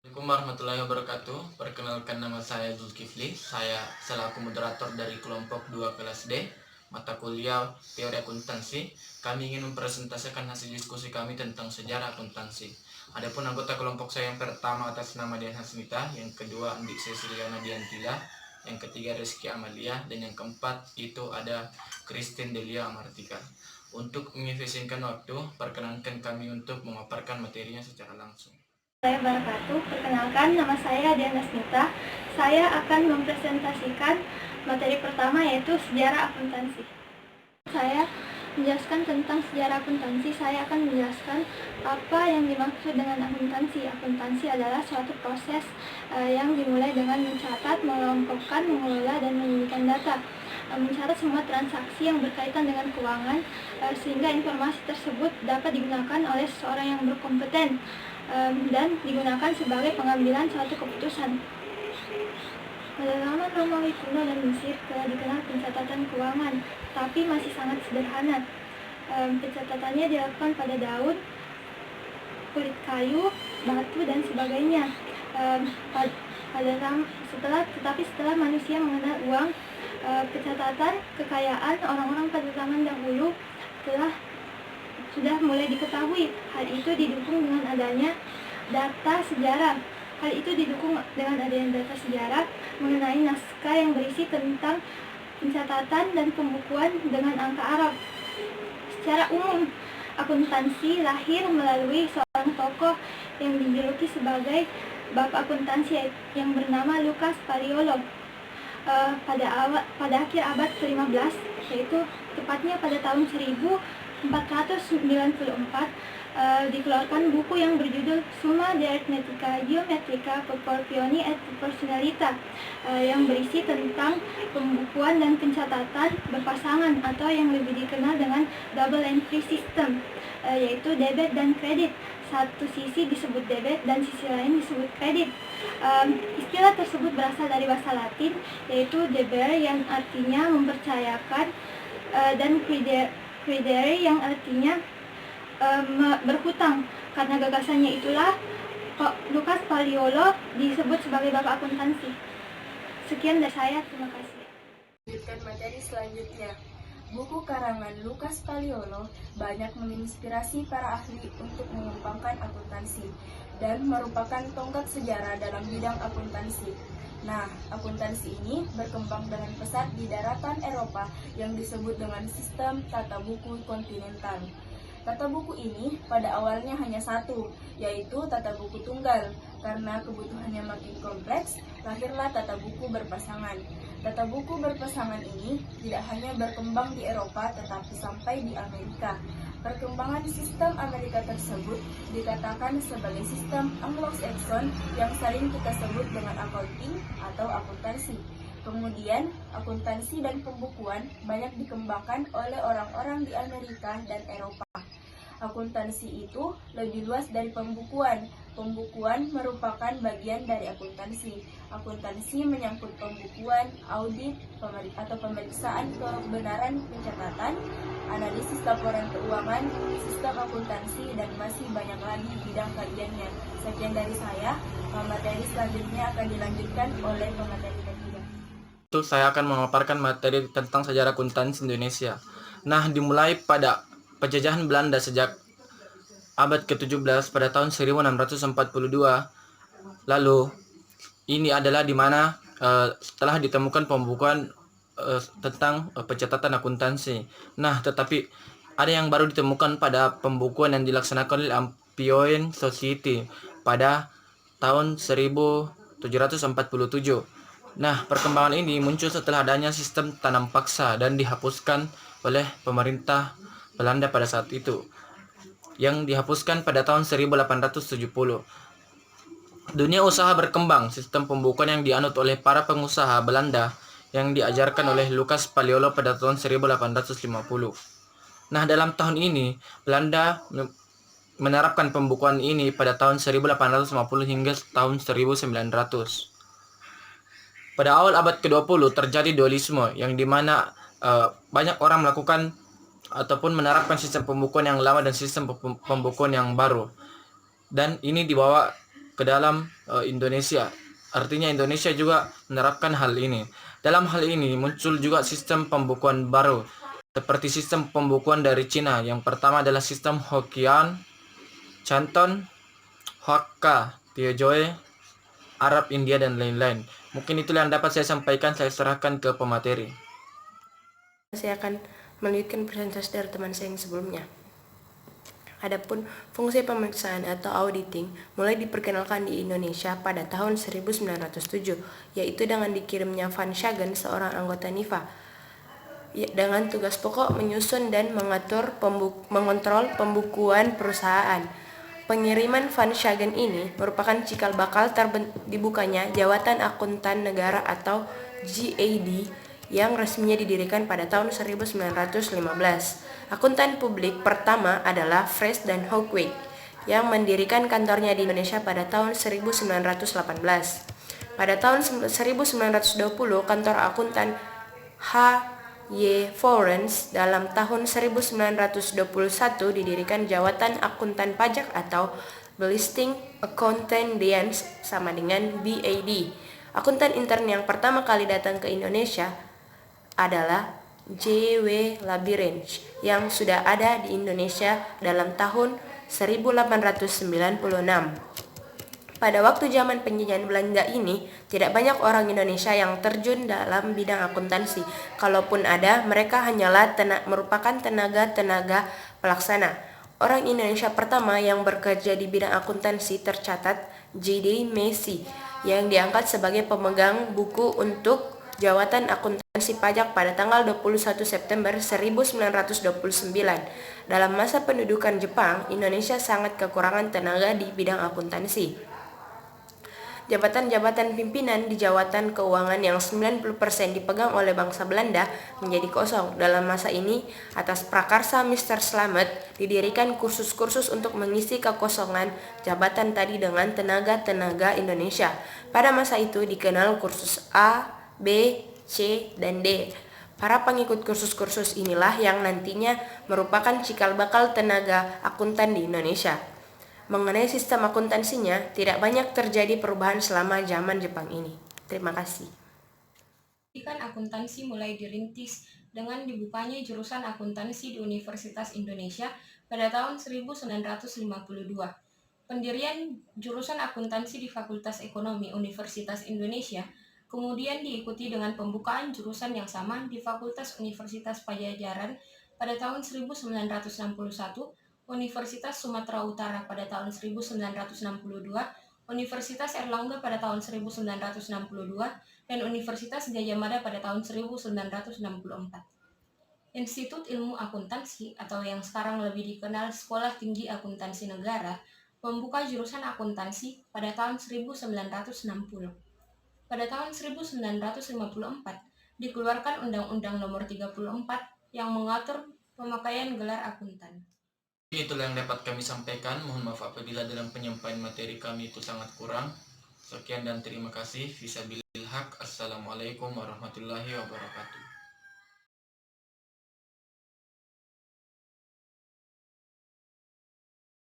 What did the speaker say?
Assalamualaikum warahmatullahi wabarakatuh. Perkenalkan, nama saya Zulkifli. Saya selaku moderator dari kelompok 2 kelas D, mata kuliah Teori Akuntansi. Kami ingin mempresentasikan hasil diskusi kami tentang sejarah akuntansi. Adapun anggota kelompok saya yang pertama atas nama Dian Hasmita, yang kedua Andik Ceciliana Diantila, yang ketiga Rizky Amalia, dan yang keempat itu ada Christine Delia Amartika. Untuk mengefisienkan waktu, perkenankan kami untuk memaparkan materinya secara langsung. Wabarakatuh. Perkenalkan, nama saya Diana Smita. Saya akan mempresentasikan materi pertama, yaitu sejarah akuntansi. Saya menjelaskan tentang sejarah akuntansi. Saya akan menjelaskan apa yang dimaksud dengan akuntansi. Akuntansi adalah suatu proses yang dimulai dengan mencatat, mengelompokkan, mengelola, dan menyediakan data. Mencatat semua transaksi yang berkaitan dengan keuangan sehingga informasi tersebut dapat digunakan oleh seseorang yang berkompeten dan digunakan sebagai pengambilan suatu keputusan. Pada zaman Romawi kuno dan Mesir telah dikenal pencatatan keuangan, tapi masih sangat sederhana. Pencatatannya dilakukan pada daun, kulit kayu, batu, dan sebagainya. Tetapi setelah manusia mengenal uang, pencatatan kekayaan orang-orang pada zaman dahulu sudah mulai diketahui. Hal itu didukung dengan adanya data sejarah. Mengenai naskah yang berisi tentang pencatatan dan pembukuan dengan angka Arab. Secara umum, akuntansi lahir melalui seorang tokoh yang dijuluki sebagai Bapak Akuntansi yang bernama Lucas Palaiolo. Pada akhir abad ke-15, yaitu tepatnya pada tahun 1494, dikeluarkan buku yang berjudul Summa de Arithmetica Geometrica Proportioni et Proportionalita, yang berisi tentang pembukuan dan pencatatan berpasangan atau yang lebih dikenal dengan double entry system, yaitu debit dan kredit. Satu sisi disebut debit dan sisi lain disebut kredit. Istilah tersebut berasal dari bahasa Latin, yaitu debere yang artinya mempercayakan, dan credere yang artinya berhutang. Karena gagasannya itulah Lucas Palaiolo disebut sebagai Bapak Akuntansi. Sekian dari saya, terima kasih. Lanjutkan materi selanjutnya. Buku karangan Lucas Palaiolo banyak menginspirasi para ahli untuk mengembangkan akuntansi dan merupakan tonggak sejarah dalam bidang akuntansi. Nah, akuntansi ini berkembang dengan pesat di daratan Eropa yang disebut dengan sistem tata buku kontinental. Tata buku ini pada awalnya hanya satu, yaitu tata buku tunggal. Karena kebutuhannya makin kompleks, lahirlah tata buku berpasangan. Tata buku berpasangan ini tidak hanya berkembang di Eropa, tetapi sampai di Amerika. Perkembangan sistem Amerika tersebut dikatakan sebagai sistem Anglo-Saxon yang sering kita sebut dengan accounting atau akuntansi. Kemudian, akuntansi dan pembukuan banyak dikembangkan oleh orang-orang di Amerika dan Eropa. Akuntansi itu lebih luas dari pembukuan. Pembukuan merupakan bagian dari akuntansi. Akuntansi menyangkut pembukuan, audit, atau pemeriksaan kebenaran pencatatan, analisis laporan keuangan, sistem akuntansi, dan masih banyak lagi bidang kajiannya. Sekian dari saya. Materi selanjutnya akan dilanjutkan oleh pemateri ketiga. Saya akan memaparkan materi tentang sejarah akuntansi Indonesia. Nah, dimulai pada penjajahan Belanda sejak abad ke-17 pada tahun 1642. Lalu ini adalah di mana setelah ditemukan pembukuan tentang pencatatan akuntansi. Nah, tetapi ada yang baru ditemukan pada pembukuan yang dilaksanakan oleh Ampioen Society pada tahun 1747. Nah, perkembangan ini muncul setelah adanya sistem tanam paksa dan dihapuskan oleh pemerintah Belanda pada saat itu, yang dihapuskan pada tahun 1870. Dunia usaha berkembang. Sistem pembukuan yang dianut oleh para pengusaha Belanda yang diajarkan oleh Lucas Palaiolo pada tahun 1850. Nah, dalam tahun ini Belanda menerapkan pembukuan ini pada tahun 1850 hingga tahun 1900. Pada awal abad ke-20 terjadi dualisme yang dimana banyak orang melakukan ataupun menerapkan sistem pembukuan yang lama dan sistem pembukuan yang baru. Dan ini dibawa ke dalam Indonesia. Artinya Indonesia juga menerapkan hal ini. Dalam hal ini muncul juga sistem pembukuan baru seperti sistem pembukuan dari Cina. Yang pertama adalah sistem Hokkien, Canton, Hakka, Tianjui, Arab, India, dan lain-lain. Mungkin itulah yang dapat saya sampaikan. Saya serahkan ke pemateri. Saya akan melanjutkan presentasi dari teman saya yang sebelumnya. Adapun fungsi pemeriksaan atau auditing mulai diperkenalkan di Indonesia pada tahun 1907, yaitu dengan dikirimnya Van Schagen, seorang anggota NIFA, dengan tugas pokok menyusun dan mengontrol pembukuan perusahaan. Pengiriman Van Schagen ini merupakan cikal bakal dibukanya Jabatan Akuntan Negara atau JAD yang resminya didirikan pada tahun 1915. Akuntan publik pertama adalah Fresh dan Houkweg yang mendirikan kantornya di Indonesia pada tahun 1918. Pada tahun 1920, kantor akuntan H.Y. Forenz. Dalam tahun 1921 didirikan Jabatan Akuntan Pajak atau Belasting Accountants sama dengan BAD. Akuntan intern yang pertama kali datang ke Indonesia adalah J.W. Labirinch yang sudah ada di Indonesia dalam tahun 1896. Pada waktu zaman penjajahan Belanda ini, tidak banyak orang Indonesia yang terjun dalam bidang akuntansi. Kalaupun ada, mereka hanyalah merupakan tenaga-tenaga pelaksana. Orang Indonesia pertama yang bekerja di bidang akuntansi tercatat J.D. Macy, yang diangkat sebagai pemegang buku untuk Jabatan Akuntansi Pajak pada tanggal 21 September 1929. Dalam masa pendudukan Jepang, Indonesia sangat kekurangan tenaga di bidang akuntansi. Jabatan-jabatan pimpinan di jabatan keuangan yang 90% dipegang oleh bangsa Belanda menjadi kosong. Dalam masa ini, atas prakarsa Mr. Slamet, didirikan kursus-kursus untuk mengisi kekosongan jabatan tadi dengan tenaga-tenaga Indonesia. Pada masa itu dikenal kursus A, B, C, dan D. Para pengikut kursus-kursus inilah yang nantinya merupakan cikal bakal tenaga akuntan di Indonesia. Mengenai sistem akuntansinya, tidak banyak terjadi perubahan selama zaman Jepang ini. Terima kasih. Pendidikan akuntansi mulai dirintis dengan dibukanya jurusan akuntansi di Universitas Indonesia pada tahun 1952. Pendirian jurusan akuntansi di Fakultas Ekonomi Universitas Indonesia kemudian diikuti dengan pembukaan jurusan yang sama di Fakultas Universitas Padjadjaran pada tahun 1961, Universitas Sumatera Utara pada tahun 1962, Universitas Erlangga pada tahun 1962, dan Universitas Gadjah Mada pada tahun 1964. Institut Ilmu Akuntansi atau yang sekarang lebih dikenal Sekolah Tinggi Akuntansi Negara membuka jurusan akuntansi pada tahun 1960. Pada tahun 1954 dikeluarkan Undang-Undang Nomor 34 yang mengatur pemakaian gelar akuntan. Itulah yang dapat kami sampaikan. Mohon maaf apabila dalam penyampaian materi kami itu sangat kurang. Sekian dan terima kasih. Fisabilil haq. Assalamualaikum warahmatullahi wabarakatuh.